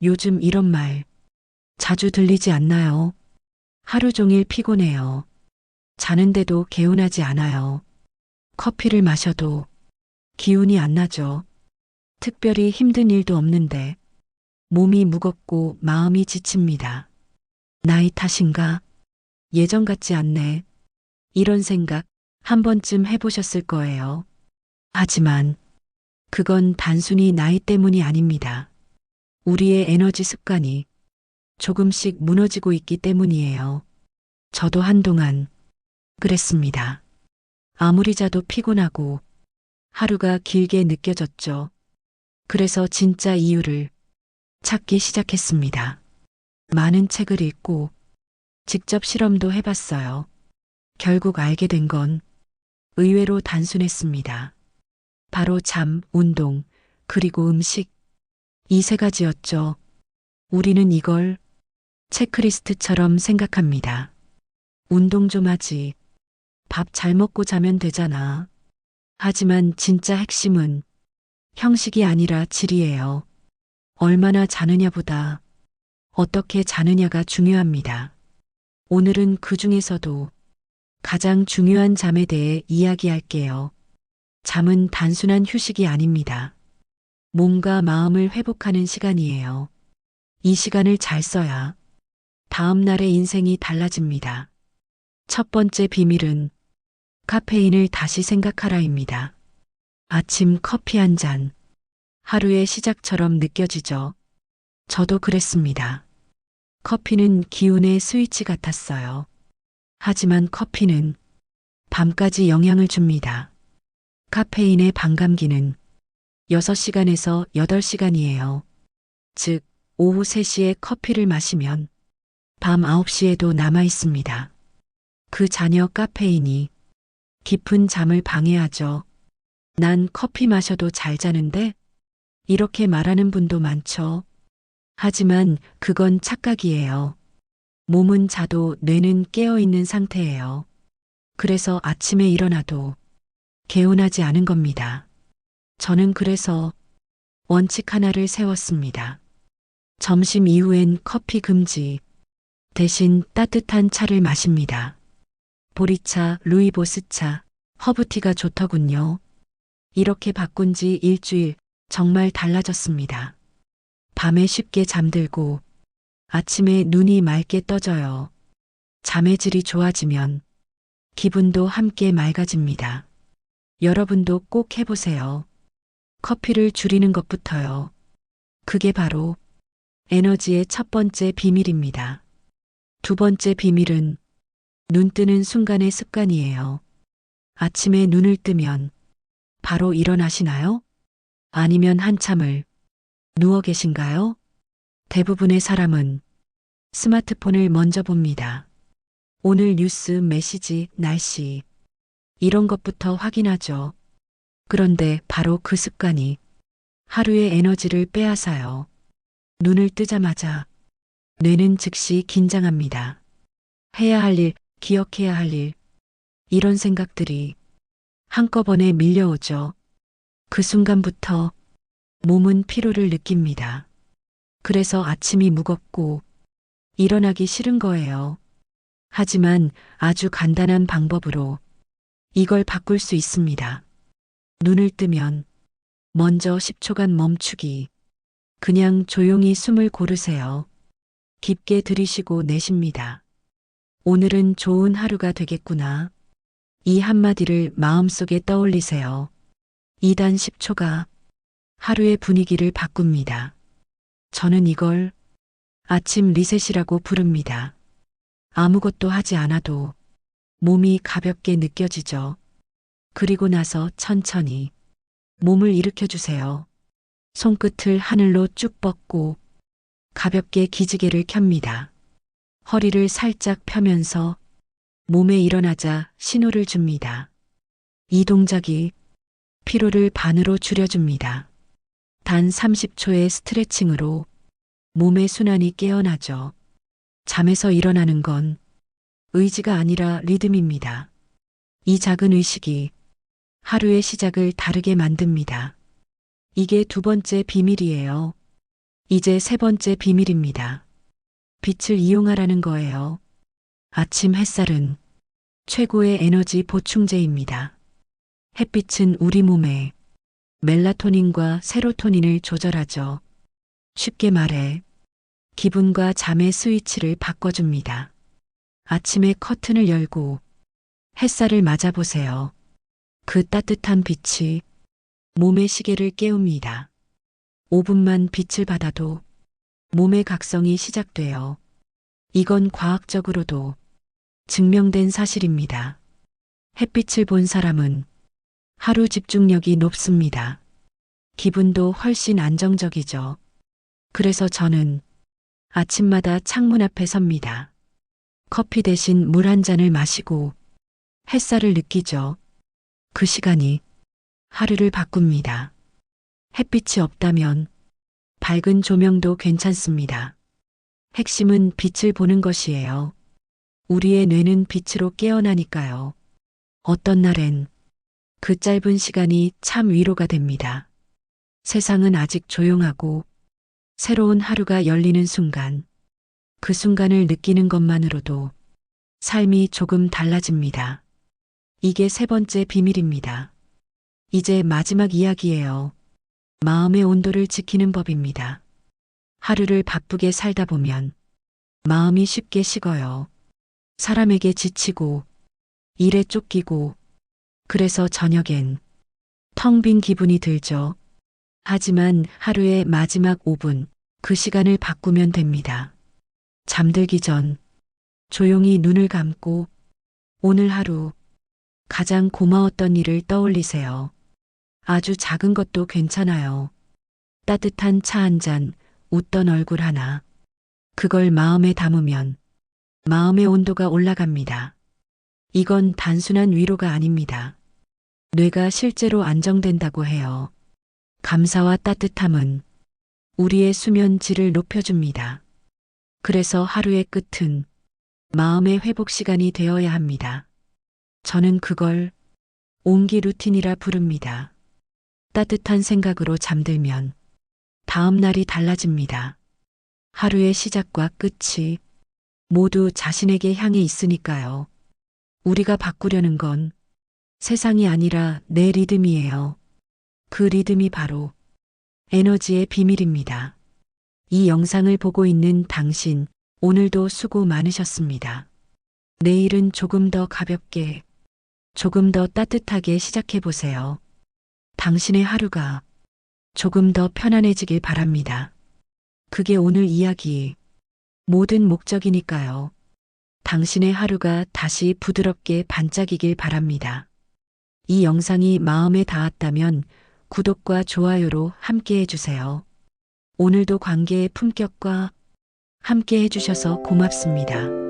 요즘 이런 말 자주 들리지 않나요? 하루 종일 피곤해요. 자는데도 개운하지 않아요. 커피를 마셔도 기운이 안 나죠. 특별히 힘든 일도 없는데 몸이 무겁고 마음이 지칩니다. 나이 탓인가? 예전 같지 않네. 이런 생각 한 번쯤 해보셨을 거예요. 하지만 그건 단순히 나이 때문이 아닙니다. 우리의 에너지 습관이 조금씩 무너지고 있기 때문이에요. 저도 한동안 그랬습니다. 아무리 자도 피곤하고 하루가 길게 느껴졌죠. 그래서 진짜 이유를 찾기 시작했습니다. 많은 책을 읽고 직접 실험도 해봤어요. 결국 알게 된 건 의외로 단순했습니다. 바로 잠, 운동, 그리고 음식. 이 세 가지였죠. 우리는 이걸 체크리스트처럼 생각합니다. 운동 좀 하지. 밥 잘 먹고 자면 되잖아. 하지만 진짜 핵심은 형식이 아니라 질이에요. 얼마나 자느냐보다 어떻게 자느냐가 중요합니다. 오늘은 그 중에서도 가장 중요한 잠에 대해 이야기할게요. 잠은 단순한 휴식이 아닙니다. 몸과 마음을 회복하는 시간이에요. 이 시간을 잘 써야 다음 날의 인생이 달라집니다. 첫 번째 비밀은 카페인을 다시 생각하라입니다. 아침 커피 한 잔, 하루의 시작처럼 느껴지죠. 저도 그랬습니다. 커피는 기운의 스위치 같았어요. 하지만 커피는 밤까지 영향을 줍니다. 카페인의 반감기는 6시간에서 8시간이에요. 즉, 오후 3시에 커피를 마시면 밤 9시에도 남아 있습니다. 그 잔여 카페인이 깊은 잠을 방해하죠. 난 커피 마셔도 잘 자는데? 이렇게 말하는 분도 많죠. 하지만 그건 착각이에요. 몸은 자도 뇌는 깨어 있는 상태예요. 그래서 아침에 일어나도 개운하지 않은 겁니다. 저는 그래서 원칙 하나를 세웠습니다. 점심 이후엔 커피 금지, 대신 따뜻한 차를 마십니다. 보리차, 루이보스차, 허브티가 좋더군요. 이렇게 바꾼 지 일주일 정말 달라졌습니다. 밤에 쉽게 잠들고 아침에 눈이 맑게 떠져요. 잠의 질이 좋아지면 기분도 함께 맑아집니다. 여러분도 꼭 해보세요. 커피를 줄이는 것부터요. 그게 바로 에너지의 첫 번째 비밀입니다. 두 번째 비밀은 눈 뜨는 순간의 습관이에요. 아침에 눈을 뜨면 바로 일어나시나요? 아니면 한참을 누워 계신가요? 대부분의 사람은 스마트폰을 먼저 봅니다. 오늘 뉴스, 메시지, 날씨, 이런 것부터 확인하죠. 그런데 바로 그 습관이 하루의 에너지를 빼앗아요. 눈을 뜨자마자 뇌는 즉시 긴장합니다. 해야 할 일, 기억해야 할 일, 이런 생각들이 한꺼번에 밀려오죠. 그 순간부터 몸은 피로를 느낍니다. 그래서 아침이 무겁고 일어나기 싫은 거예요. 하지만 아주 간단한 방법으로 이걸 바꿀 수 있습니다. 눈을 뜨면 먼저 10초간 멈추기. 그냥 조용히 숨을 고르세요. 깊게 들이쉬고 내쉽니다. 오늘은 좋은 하루가 되겠구나. 이 한마디를 마음속에 떠올리세요. 2단 10초가 하루의 분위기를 바꿉니다. 저는 이걸 아침 리셋이라고 부릅니다. 아무것도 하지 않아도 몸이 가볍게 느껴지죠. 그리고 나서 천천히 몸을 일으켜주세요. 손끝을 하늘로 쭉 뻗고 가볍게 기지개를 켭니다. 허리를 살짝 펴면서 몸에 일어나자 신호를 줍니다. 이 동작이 피로를 반으로 줄여줍니다. 단 30초의 스트레칭으로 몸의 순환이 깨어나죠. 잠에서 일어나는 건 의지가 아니라 리듬입니다. 이 작은 의식이 하루의 시작을 다르게 만듭니다. 이게 두 번째 비밀이에요. 이제 세 번째 비밀입니다. 빛을 이용하라는 거예요. 아침 햇살은 최고의 에너지 보충제입니다. 햇빛은 우리 몸에 멜라토닌과 세로토닌을 조절하죠. 쉽게 말해 기분과 잠의 스위치를 바꿔줍니다. 아침에 커튼을 열고 햇살을 맞아보세요. 그 따뜻한 빛이 몸의 시계를 깨웁니다. 5분만 빛을 받아도 몸의 각성이 시작돼요. 이건 과학적으로도 증명된 사실입니다. 햇빛을 본 사람은 하루 집중력이 높습니다. 기분도 훨씬 안정적이죠. 그래서 저는 아침마다 창문 앞에 섭니다. 커피 대신 물 한 잔을 마시고 햇살을 느끼죠. 그 시간이 하루를 바꿉니다. 햇빛이 없다면 밝은 조명도 괜찮습니다. 핵심은 빛을 보는 것이에요. 우리의 뇌는 빛으로 깨어나니까요. 어떤 날엔 그 짧은 시간이 참 위로가 됩니다. 세상은 아직 조용하고 새로운 하루가 열리는 순간, 그 순간을 느끼는 것만으로도 삶이 조금 달라집니다. 이게 세 번째 비밀입니다. 이제 마지막 이야기예요. 마음의 온도를 지키는 법입니다. 하루를 바쁘게 살다 보면 마음이 쉽게 식어요. 사람에게 지치고 일에 쫓기고 그래서 저녁엔 텅 빈 기분이 들죠. 하지만 하루의 마지막 5분 그 시간을 바꾸면 됩니다. 잠들기 전 조용히 눈을 감고 오늘 하루 가장 고마웠던 일을 떠올리세요. 아주 작은 것도 괜찮아요. 따뜻한 차 한 잔, 웃던 얼굴 하나. 그걸 마음에 담으면 마음의 온도가 올라갑니다. 이건 단순한 위로가 아닙니다. 뇌가 실제로 안정된다고 해요. 감사와 따뜻함은 우리의 수면 질을 높여줍니다. 그래서 하루의 끝은 마음의 회복 시간이 되어야 합니다. 저는 그걸 온기 루틴이라 부릅니다. 따뜻한 생각으로 잠들면 다음 날이 달라집니다. 하루의 시작과 끝이 모두 자신에게 향해 있으니까요. 우리가 바꾸려는 건 세상이 아니라 내 리듬이에요. 그 리듬이 바로 에너지의 비밀입니다. 이 영상을 보고 있는 당신, 오늘도 수고 많으셨습니다. 내일은 조금 더 가볍게, 조금 더 따뜻하게 시작해 보세요. 당신의 하루가 조금 더 편안해지길 바랍니다. 그게 오늘 이야기 모든 목적이니까요. 당신의 하루가 다시 부드럽게 반짝이길 바랍니다. 이 영상이 마음에 닿았다면 구독과 좋아요로 함께 해주세요. 오늘도 관계의 품격과 함께 해주셔서 고맙습니다.